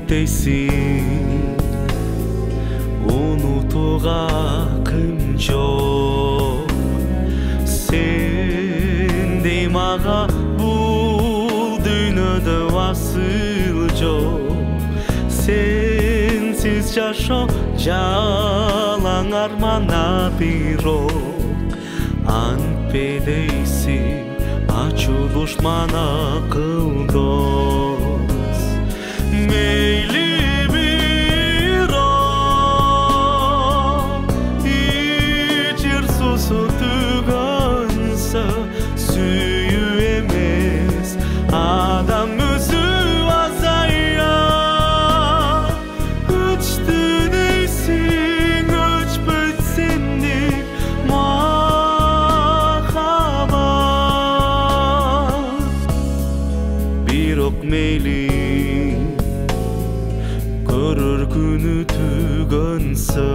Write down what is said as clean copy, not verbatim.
дейсің, ұнытуға кім жоқ. Сендей маға бұл дүниеде асыл жоқ. Sensiz жашоо жалаң армана бирок, антпе дейсиң ачуу душман акылдос. Мейли бирок ичир суусу түгөнсө, сүйүү эмес адам өзү азаяр. Өчтү дейсиң, өчпөйт сендик махабат. Бирок мейли көрөр күнү түгөнсө,